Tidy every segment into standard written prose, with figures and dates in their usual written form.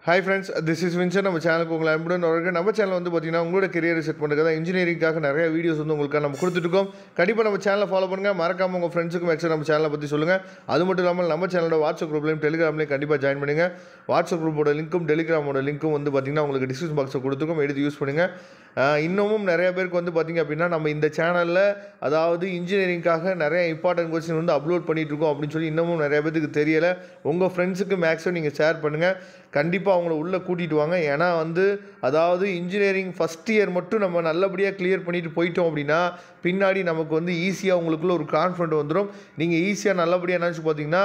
Hi friends, this is Vinson. நம்ம சேனலுக்கு உங்களை அன்புடன் வரவேற்கிறேன். நம்ம சேனல் வந்து பார்த்தீங்கன்னா உங்களோட கெரியரை செட் பண்ணுறதுக்கு இன்ஜினியரிங்காக நிறைய வீடியோஸ் வந்து உங்களுக்காக நம்ம கொடுத்துட்ருக்கோம். கண்டிப்பாக நம்ம சேனலை ஃபாலோ பண்ணுங்கள். மறக்காமல் உங்கள் ஃப்ரெண்ட்ஸுக்கும் மேக்ஸிமம் நம்ம சேனலை பற்றி சொல்லுங்கள். அது மட்டும் இல்லாமல் நம்ம சேனலோட வாட்ஸ்அப் குரூப்லையும் டெலிகிராம்லையும் கண்டிப்பாக ஜாயின் பண்ணுங்கள். வாட்ஸ்அப் குரூப்போட லிங்க்கும் டெலிகிராமோட லிங்க்கும் வந்து பார்த்தீங்கன்னா உங்களுக்கு டிஸ்கிரிப்ஷன் பாக்ஸை கொடுத்துருக்கோம், எடுத்து யூஸ் பண்ணுங்கள். இன்னமும் நிறைய பேருக்கு வந்து பார்த்திங்க அப்படின்னா நம்ம இந்த சேனலில் அதாவது இன்ஜினியரிங்காக நிறைய இம்பார்ட்டன்ட் கொஸ்டின் வந்து அப்லோட் பண்ணிகிட்ருக்கோம் அப்படின்னு சொல்லி இன்னமும் நிறைய பேருக்கு தெரியலை. உங்கள் ஃப்ரெண்ட்ஸுக்கு மேக்ஸிமம் நீங்கள் ஷேர் பண்ணுங்கள். கண்டிப்பாக அவங்கள உள்ளே கூட்டிகிட்டு வாங்க. ஏன்னா வந்து அதாவது இன்ஜினியரிங் ஃபஸ்ட் இயர் மட்டும் நம்ம நல்லபடியாக கிளியர் பண்ணிட்டு போயிட்டோம் அப்படின்னா பின்னாடி நமக்கு வந்து ஈஸியாக உங்களுக்குள்ள ஒரு கான்ஃபிடென்ட் வந்துடும். நீங்கள் ஈஸியாக நல்லபடியாக என்னாச்சு பார்த்தீங்கன்னா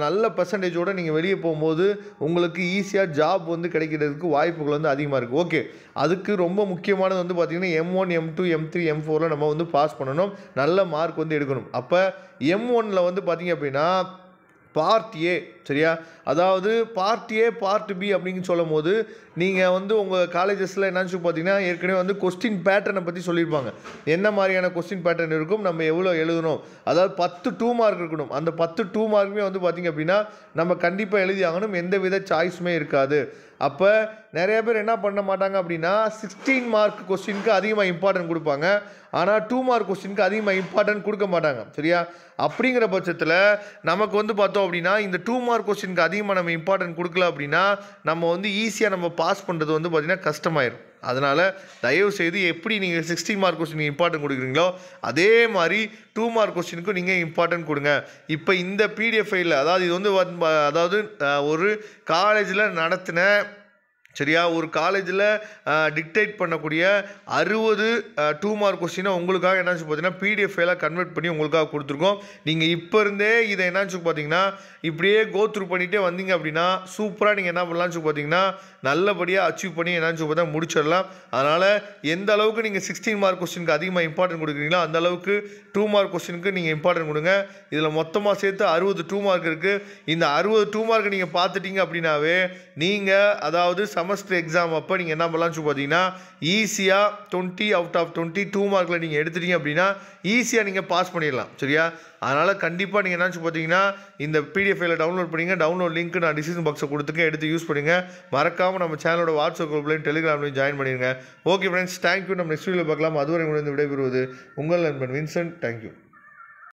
நல்ல பர்சன்டேஜோடு நீங்கள் வெளியே போகும்போது உங்களுக்கு ஈஸியாக ஜாப் வந்து கிடைக்கிறதுக்கு வாய்ப்புகள் வந்து அதிகமாக இருக்குது. ஓகே, அதுக்கு ரொம்ப முக்கியமானது வந்து பார்த்திங்கன்னா M1 M2 M3 M4 நம்ம வந்து பாஸ் பண்ணணும், நல்ல மார்க் வந்து எடுக்கணும். அப்போ M1 வந்து பார்த்திங்க அப்படின்னா பார்ட் ஏ, சரியா? அதாவது பார்ட் ஏ பார்ட் பி அப்படின்னு சொல்லும் போது நீங்கள் வந்து உங்கள் காலேஜஸில் என்னாச்சு பார்த்தீங்கன்னா ஏற்கனவே வந்து கொஸ்டின் பேட்டர்னை பற்றி சொல்லியிருப்பாங்க. என்ன மாதிரியான கொஸ்டின் பேட்டர்ன் இருக்கும், நம்ம எவ்வளோ எழுதணும், அதாவது 10 2 மார்க் இருக்கணும். அந்த 10 2 மார்க்குமே வந்து பார்த்திங்க அப்படின்னா நம்ம கண்டிப்பாக எழுதி ஆகணும், எந்த வித சாய்ஸுமே இருக்காது. அப்போ நிறைய பேர் என்ன பண்ண மாட்டாங்க அப்படின்னா 16 மார்க் கொஸ்டினுக்கு அதிகமாக இம்பார்ட்டன்ட் கொடுப்பாங்க, ஆனால் 2 மார்க் கொஸ்டினுக்கு அதிகமாக இம்பார்ட்டன்ட் கொடுக்க மாட்டாங்க, சரியா? அப்படிங்கிற பட்சத்தில் நமக்கு வந்து பார்த்தோம் அப்படின்னா இந்த 2 மார்க் கொஸ்டினுக்கு அதிகமாக நம்ம இம்பார்ட்டன்ட் கொடுக்கல அப்படின்னா நம்ம வந்து ஈஸியாக நம்ம பாஸ் பண்ணுறது வந்து பார்த்திங்கன்னா கஷ்டமாயிடும். அதனால் தயவுசெய்து எப்படி நீங்கள் 16 மார்க் கொஸ்டினுக்கு இம்பார்ட்டன்ட் கொடுக்குறீங்களோ அதே மாதிரி 2 மார்க் கொஸ்டினுக்கும் நீங்கள் இம்பார்ட்டன்ட் கொடுங்க. இப்போ இந்த PDF ஃபைலில் அதாவது இது வந்து அதாவது ஒரு காலேஜில் நடத்தின, சரியா, ஒரு காலேஜில் டிக்டேட் பண்ணக்கூடிய 60 2 மார்க் கொஸ்டினை உங்களுக்காக என்னாச்சு பார்த்தீங்கன்னா PDF ஃபைலாக கன்வெர்ட் பண்ணி உங்களுக்காக கொடுத்துருக்கோம். நீங்கள் இப்போ இருந்தே இதை என்னாச்சு பார்த்தீங்கன்னா இப்படியே கோ த்ரூ பண்ணிகிட்டே வந்தீங்க அப்படின்னா சூப்பராக நீங்கள் என்ன பண்ணலாம்னு பார்த்தீங்கன்னா நல்லபடியாக அச்சீவ் பண்ணி என்னாச்சு பார்த்தா முடிச்சிடலாம். அதனால் எந்த அளவுக்கு நீங்கள் 16 மார்க் கொஸ்டினுக்கு அதிகமாக இம்பார்ட்டன்ட் கொடுக்குறீங்களோ அந்த அளவுக்கு 2 மார்க் கொஸ்டினுக்கு நீங்கள் இம்பார்ட்டன்ட் கொடுங்க. இதில் மொத்தமாக சேர்த்து 60 2 மார்க் இருக்குது. இந்த 60 2 மார்க் நீங்கள் பார்த்துட்டீங்க அப்படின்னாவே நீங்கள் அதாவது செமஸ்டர் எக்ஸாம் அப்போ நீங்கள் என்ன பண்ணலாம்னு பார்த்தீங்கன்னா ஈஸியாக 20 அவுட் ஆஃப் 20 2 மார்க்கில் நீங்கள் எடுத்துட்டீங்க அப்படின்னா ஈஸியாக நீங்கள் பாஸ் பண்ணிடலாம், சரியா? அதனால் கண்டிப்பாக நீங்கள் என்னாச்சு பார்த்தீங்கன்னா இந்த PDF ஃபைலை டவுன்லோட் பண்ணிங்க. டவுன்லோட் லிங்க் நான் டிஸ்கிரிப்ஷன் பாக்ஸை கொடுத்துருக்கேன், எடுத்து யூஸ் பண்ணுங்கள். மறக்காமல் நம்ம சேனலோட வாட்ஸ்அப் குரூப்லையும் டெலிகிராம்லையும் ஜாயின் பண்ணிடுங்க. Okay friends, thank you. நம்ம நெக்ஸ்ட் வீடியோவில் பார்க்கலாம். அதுவரை உங்களுக்கு விடைபெறுவது உங்கள் நண்பன் வின்சென்ட். தேங்க்யூ.